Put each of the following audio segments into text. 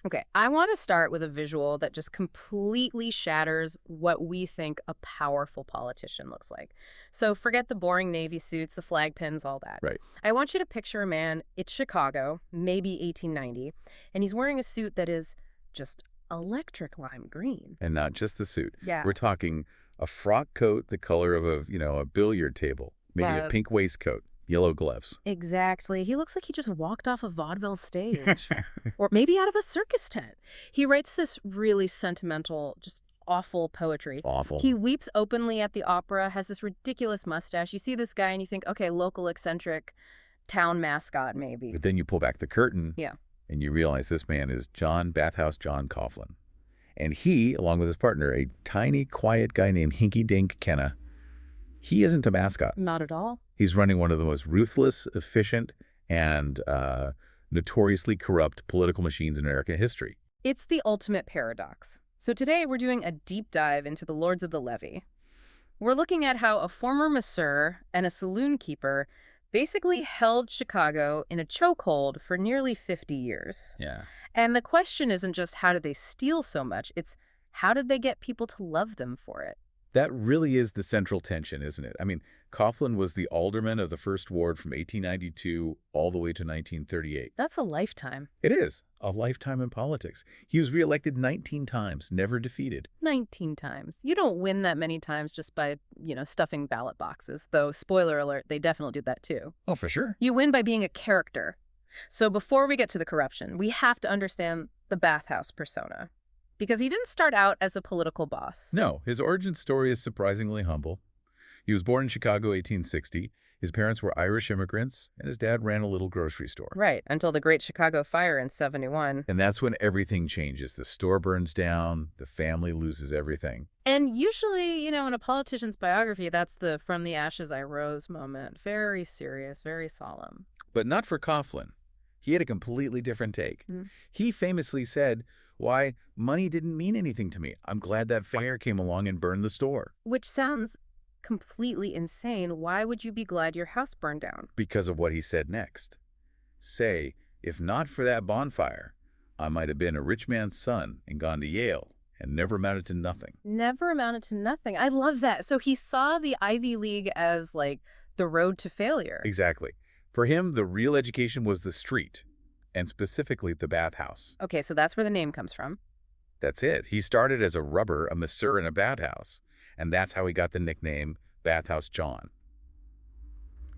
Okay, I want to start with a visual that just completely shatters what we think a powerful politician looks like. So forget the boring navy suits, the flag pins, all that. Right. I want you to picture a man, it's Chicago, maybe 1890, and he's wearing a suit that is just electric lime green. And not just the suit. Yeah. We're talking a frock coat the color of a billiard table, maybe a Yeah, pink waistcoat, yellow gloves. exactly. He looks like he just walked off a vaudeville stage. Or maybe out of a circus tent. He writes this really sentimental, just awful poetry. Awful. He weeps openly at the opera, has this ridiculous mustache. You see this guy and you think, okay, local eccentric, town mascot maybe. But then you pull back the curtain Yeah. and you realize this man is Bathhouse John Coughlin. And he, along with his partner, a tiny, quiet guy named Hinky Dink Kenna, he isn't a mascot. Not at all. He's running one of the most ruthless, efficient, and notoriously corrupt political machines in American history. It's the ultimate paradox. So today we're doing a deep dive into the Lords of the Levee. We're looking at how a former masseur and a saloon keeper basically held Chicago in a chokehold for nearly 50 years. Yeah. And the question isn't just how did they steal so much, it's how did they get people to love them for it? That really is the central tension, isn't it? I mean, Coughlin was the alderman of the First Ward from 1892 all the way to 1938. That's a lifetime. It is a lifetime in politics. He was reelected 19 times, never defeated. 19 times. You don't win that many times just by, stuffing ballot boxes. Though, spoiler alert, they definitely do that too. Oh, for sure. You win by being a character. So before we get to the corruption, we have to understand the Bathhouse persona. Because he didn't start out as a political boss. No, his origin story is surprisingly humble. He was born in Chicago, 1860. His parents were Irish immigrants, and his dad ran a little grocery store. Right, until the Great Chicago Fire in '71. And that's when everything changes. The store burns down, the family loses everything. And usually, in a politician's biography, that's the from the ashes I rose moment. Very serious, very solemn. But not for Coughlin. He had a completely different take. Mm. He famously said, "Why, money didn't mean anything to me. I'm glad that fire came along and burned the store." Which sounds completely insane. Why would you be glad your house burned down? Because of what he said next. Say, if not for that bonfire, I might have been a rich man's son and gone to Yale and never amounted to nothing. Never amounted to nothing. I love that. So he saw the Ivy League as like the road to failure. Exactly. For him, the real education was the street, and specifically the bathhouse. Okay, so that's where the name comes from. That's it. He started as a rubber, a masseur in a bathhouse, and that's how he got the nickname Bathhouse John.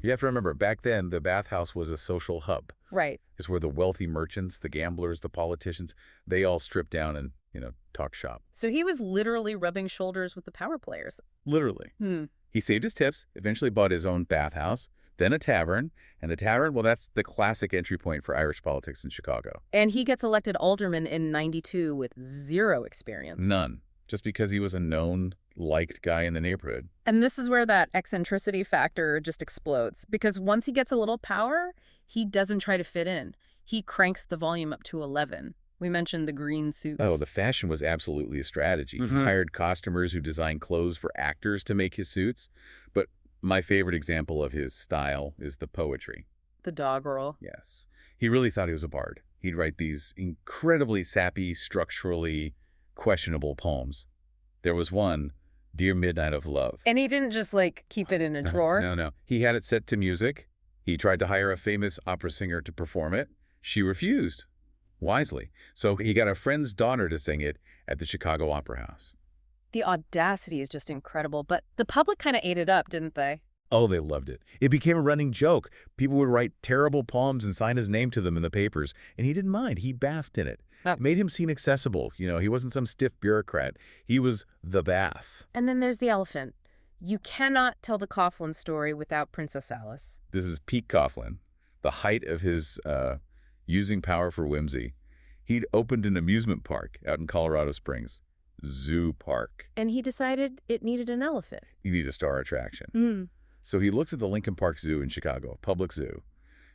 You have to remember, back then, the bathhouse was a social hub. Right. It's where the wealthy merchants, the gamblers, the politicians, they all stripped down and, talk shop. So he was literally rubbing shoulders with the power players. Literally. He saved his tips, eventually bought his own bathhouse, then a tavern, and the tavern, well, that's the classic entry point for Irish politics in Chicago. And he gets elected alderman in '92 with zero experience. None. Just because he was a known, liked guy in the neighborhood. And this is where that eccentricity factor just explodes. Because once he gets a little power, he doesn't try to fit in. He cranks the volume up to 11. We mentioned the green suits. Oh, the fashion was absolutely a strategy. He hired costumers who designed clothes for actors to make his suits. But my favorite example of his style is the poetry. The doggerel. Yes. He really thought he was a bard. He'd write these incredibly sappy, structurally questionable poems. There was one, Dear Midnight of Love. And he didn't just, keep it in a drawer? No. He had it set to music. He tried to hire a famous opera singer to perform it. She refused, wisely. So he got a friend's daughter to sing it at the Chicago Opera House. The audacity is just incredible, but the public kind of ate it up, didn't they? Oh, they loved it. It became a running joke. People would write terrible poems and sign his name to them in the papers, and he didn't mind. He bathed in it. Oh. It made him seem accessible. He wasn't some stiff bureaucrat. He was the bath. And then there's the elephant. You cannot tell the Coughlin story without Princess Alice. This is Pete Coughlin, the height of his using power for whimsy. He'd opened an amusement park out in Colorado Springs. Zoo Park. And he decided it needed an elephant. You need a star attraction. So he looks at the Lincoln Park Zoo in Chicago, a public zoo,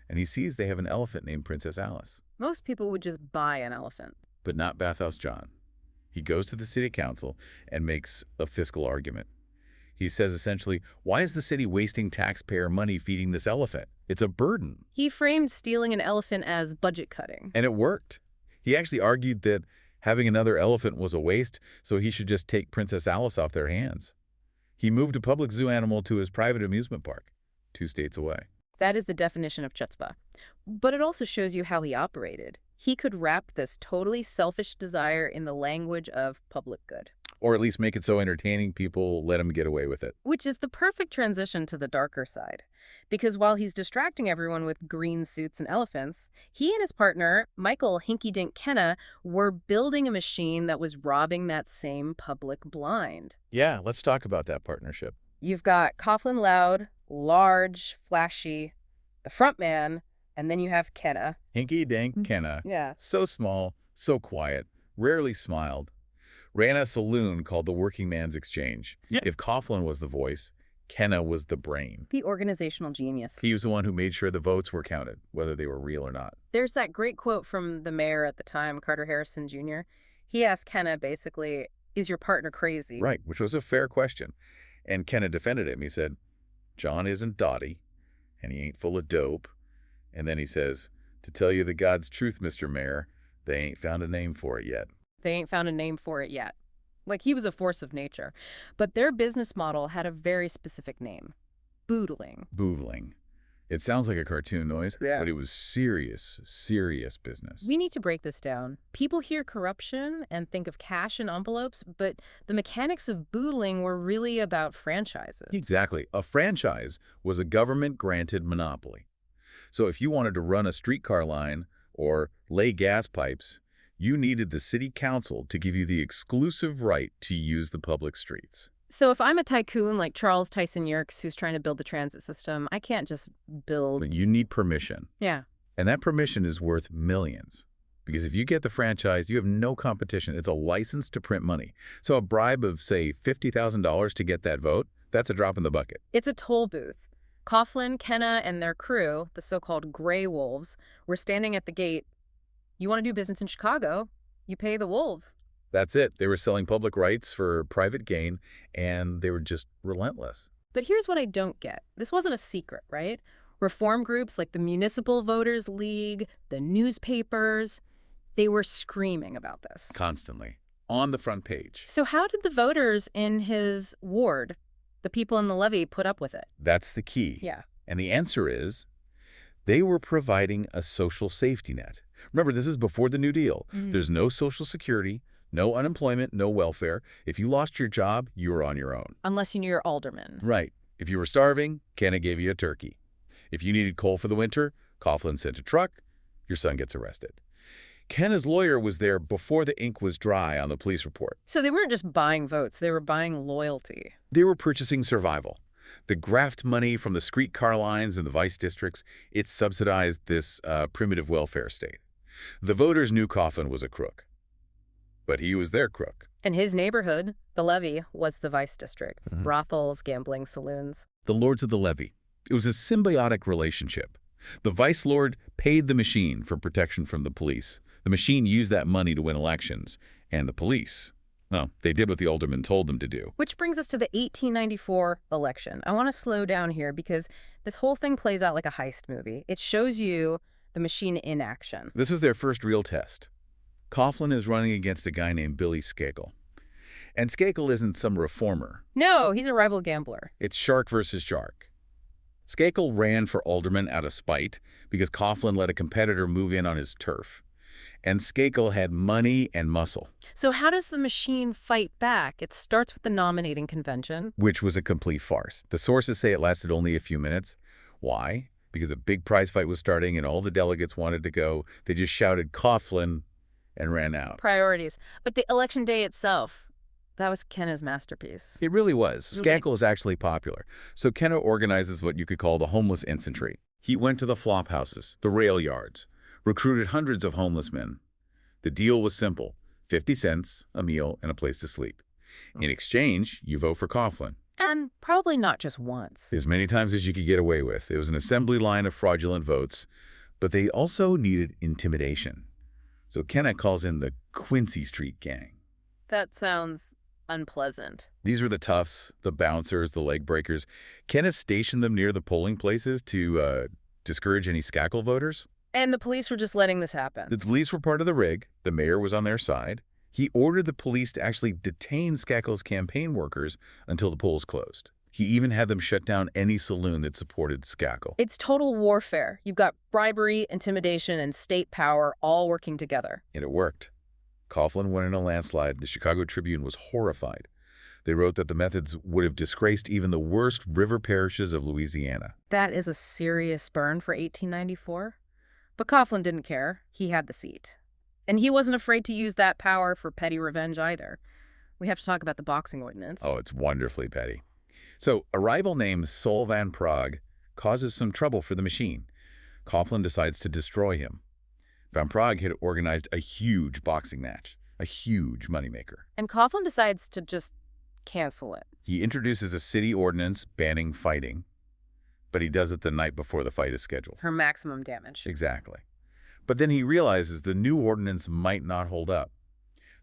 and he sees they have an elephant named Princess Alice. Most people would just buy an elephant. But not Bathhouse John. He goes to the city council and makes a fiscal argument. He says essentially, why is the city wasting taxpayer money feeding this elephant? It's a burden. He framed stealing an elephant as budget cutting. And it worked. He actually argued that having another elephant was a waste, so he should just take Princess Alice off their hands. He moved a public zoo animal to his private amusement park, 2 states away. That is the definition of chutzpah. But it also shows you how he operated. He could wrap this totally selfish desire in the language of public good. Or at least make it so entertaining people let him get away with it. Which is the perfect transition to the darker side. Because while he's distracting everyone with green suits and elephants, he and his partner, Michael Kenna, were building a machine that was robbing that same public blind. Yeah, let's talk about that partnership. You've got Coughlin loud, large, flashy, the front man, and then you have Kenna. Hinky-dink Kenna. Yeah. So small, so quiet, rarely smiled. Ran a saloon called the Working Man's Exchange. Yeah. If Coughlin was the voice, Kenna was the brain. The organizational genius. He was the one who made sure the votes were counted, whether they were real or not. There's that great quote from the mayor at the time, Carter Harrison Jr. He asked Kenna basically, "Is your partner crazy?" Right, which was a fair question. And Kenna defended him. He said, "John isn't dotty, and he ain't full of dope." And then he says, "To tell you the God's truth, Mr. Mayor, they ain't found a name for it yet." They ain't found a name for it yet. Like, he was a force of nature. But their business model had a very specific name. Boodling. Boodling. It sounds like a cartoon noise, Yeah. but it was serious, serious business. We need to break this down. People hear corruption and think of cash in envelopes, but the mechanics of boodling were really about franchises. Exactly. A franchise was a government-granted monopoly. So if you wanted to run a streetcar line or lay gas pipes, you needed the city council to give you the exclusive right to use the public streets. So if I'm a tycoon like Charles Tyson Yerkes who's trying to build the transit system, I can't just build... But you need permission. Yeah. And that permission is worth millions. Because if you get the franchise, you have no competition. It's a license to print money. So a bribe of, say, $50,000 to get that vote, that's a drop in the bucket. It's a toll booth. Coughlin, Kenna, and their crew, the so-called Gray Wolves, were standing at the gate. You want to do business in Chicago, you pay the wolves. That's it. They were selling public rights for private gain, and they were just relentless. But here's what I don't get. This wasn't a secret, right? Reform groups like the Municipal Voters League, the newspapers, they were screaming about this. Constantly. On the front page. So how did the voters in his ward, the people in the Levee, put up with it? That's the key. Yeah. And the answer is, they were providing a social safety net. Remember, this is before the New Deal. There's no Social Security, no unemployment, no welfare. If you lost your job, you were on your own. Unless you knew your alderman. Right. If you were starving, Kenna gave you a turkey. If you needed coal for the winter, Coughlin sent a truck, your son gets arrested. Kenna's lawyer was there before the ink was dry on the police report. So they weren't just buying votes, they were buying loyalty. They were purchasing survival. The graft money from the streetcar lines in the vice districts, it subsidized this primitive welfare state. The voters knew Coughlin was a crook, but he was their crook. And his neighborhood, the Levee, was the vice district. Brothels, gambling saloons. The lords of the Levee. It was a symbiotic relationship. The vice lord paid the machine for protection from the police. The machine used that money to win elections. And the police, well, they did what the alderman told them to do. Which brings us to the 1894 election. I want to slow down here because this whole thing plays out like a heist movie. It shows you the machine in action. This is their first real test. Coughlin is running against a guy named Billy Skakel. And Skakel isn't some reformer. No, he's a rival gambler. It's shark versus shark. Skakel ran for alderman out of spite because Coughlin let a competitor move in on his turf. And Skakel had money and muscle. So how does the machine fight back? It starts with the nominating convention. Which was a complete farce. The sources say it lasted only a few minutes. Why? Because a big prize fight was starting and all the delegates wanted to go. They just shouted Coughlin and ran out. Priorities. But the election day itself, that was Kenna's masterpiece. It really was. Skakel is actually popular. So Kenna organizes what you could call the homeless infantry. He went to the flop houses, the rail yards, recruited hundreds of homeless men. The deal was simple. 50 cents, a meal, and a place to sleep. In exchange, you vote for Coughlin. And probably not just once. As many times as you could get away with. It was an assembly line of fraudulent votes, but they also needed intimidation. So Kenna calls in the Quincy Street Gang. That sounds unpleasant. These were the toughs, the bouncers, the leg breakers. Kenna stationed them near the polling places to discourage any Skakel voters. And the police were just letting this happen. The police were part of the rig. The mayor was on their side. He ordered the police to actually detain Skakel's campaign workers until the polls closed. He even had them shut down any saloon that supported Skakel. It's total warfare. You've got bribery, intimidation, and state power all working together. And it worked. Coughlin won in a landslide. The Chicago Tribune was horrified. They wrote that the methods would have disgraced even the worst river parishes of Louisiana. That is a serious burn for 1894. But Coughlin didn't care. He had the seat. And he wasn't afraid to use that power for petty revenge either. We have to talk about the boxing ordinance. Oh, it's wonderfully petty. So, a rival named Sol Van Prague causes some trouble for the machine. Coughlin decides to destroy him. Van Prague had organized a huge boxing match, a huge moneymaker. And Coughlin decides to just cancel it. He introduces a city ordinance banning fighting, but he does it the night before the fight is scheduled. For maximum damage. Exactly. But then he realizes the new ordinance might not hold up.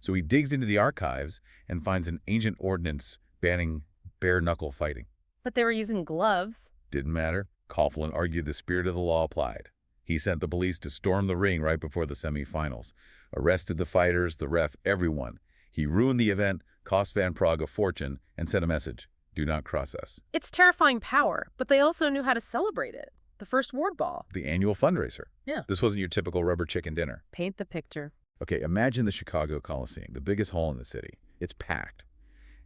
So he digs into the archives and finds an ancient ordinance banning bare-knuckle fighting. But they were using gloves. Didn't matter. Coughlin argued the spirit of the law applied. He sent the police to storm the ring right before the semifinals, arrested the fighters, the ref, everyone. He ruined the event, cost Van Prague a fortune, and sent a message: do not cross us. It's terrifying power, but they also knew how to celebrate it. The first ward ball. The annual fundraiser. Yeah. This wasn't your typical rubber chicken dinner. Paint the picture. Okay, imagine the Chicago Coliseum, the biggest hall in the city. It's packed.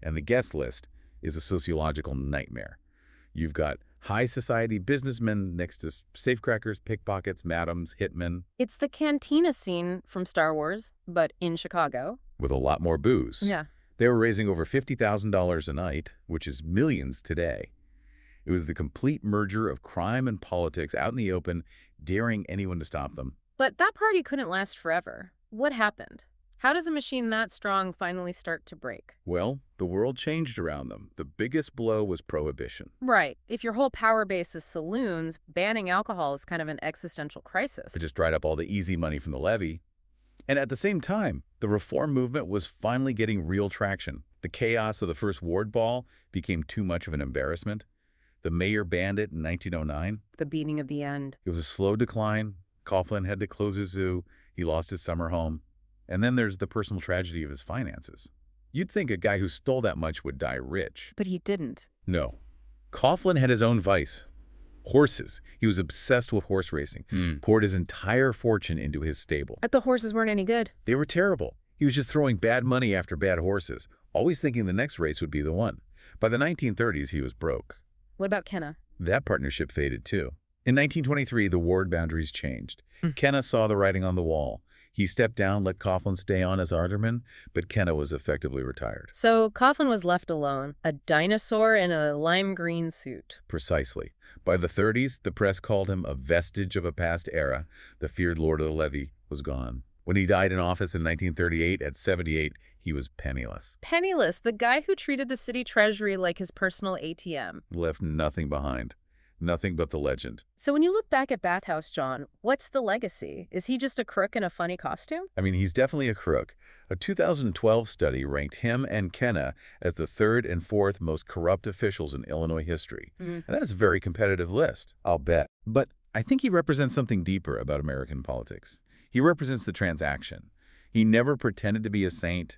And the guest list is a sociological nightmare. You've got high society businessmen next to safecrackers, pickpockets, madams, hitmen. It's the cantina scene from Star Wars, but in Chicago. With a lot more booze. Yeah. They were raising over $50,000 a night, which is millions today. It was the complete merger of crime and politics out in the open, daring anyone to stop them. But that party couldn't last forever. What happened? How does a machine that strong finally start to break? Well, the world changed around them. The biggest blow was prohibition. Right. If your whole power base is saloons, banning alcohol is kind of an existential crisis. It just dried up all the easy money from the levee. And at the same time, the reform movement was finally getting real traction. The chaos of the first ward ball became too much of an embarrassment. The mayor banned it in 1909. The beginning of the end. It was a slow decline. Coughlin had to close his zoo. He lost his summer home. And then there's the personal tragedy of his finances. You'd think a guy who stole that much would die rich. But he didn't. No. Coughlin had his own vice. Horses. He was obsessed with horse racing. Poured his entire fortune into his stable. But the horses weren't any good. They were terrible. He was just throwing bad money after bad horses, always thinking the next race would be the one. By the 1930s, he was broke. What about Kenna? That partnership faded too. In 1923, the ward boundaries changed. Kenna saw the writing on the wall. He stepped down, let Coughlin stay on as alderman, but Kenna was effectively retired. So Coughlin was left alone, a dinosaur in a lime green suit. Precisely. By the 30s, the press called him a vestige of a past era. The feared lord of the levee was gone. When he died in office in 1938 at 78, he was penniless. Penniless, the guy who treated the city treasury like his personal ATM. Left nothing behind. Nothing but the legend. So when you look back at Bathhouse John, what's the legacy? Is he just a crook in a funny costume? I mean, he's definitely a crook. A 2012 study ranked him and Kenna as the third and fourth most corrupt officials in Illinois history. And that is a very competitive list, I'll bet. But I think he represents something deeper about American politics. He represents the transaction. He never pretended to be a saint.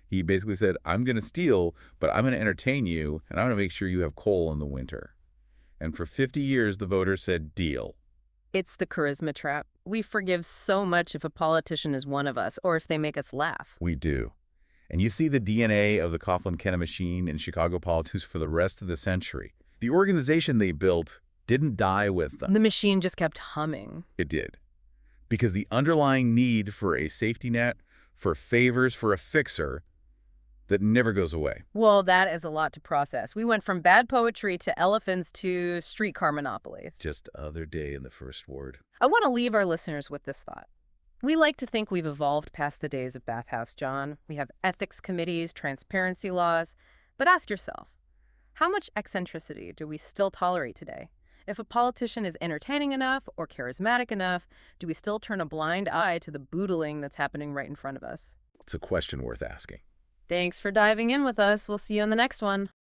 He basically said, I'm going to steal, but I'm going to entertain you, and I'm going to make sure you have coal in the winter. And for 50 years, the voters said, deal. It's the charisma trap. We forgive so much if a politician is one of us or if they make us laugh. We do. And you see the DNA of the Coughlin-Kenna machine in Chicago politics for the rest of the century. The organization they built didn't die with them. The machine just kept humming. It did. Because the underlying need for a safety net, for favors, for a fixer, that never goes away. Well, that is a lot to process. We went from bad poetry to elephants to streetcar monopolies. Just other day in the first ward. I want to leave our listeners with this thought. We like to think we've evolved past the days of Bathhouse John. We have ethics committees, transparency laws. But ask yourself, how much eccentricity do we still tolerate today? If a politician is entertaining enough or charismatic enough, do we still turn a blind eye to the boodling that's happening right in front of us? It's a question worth asking. Thanks for diving in with us. We'll see you on the next one.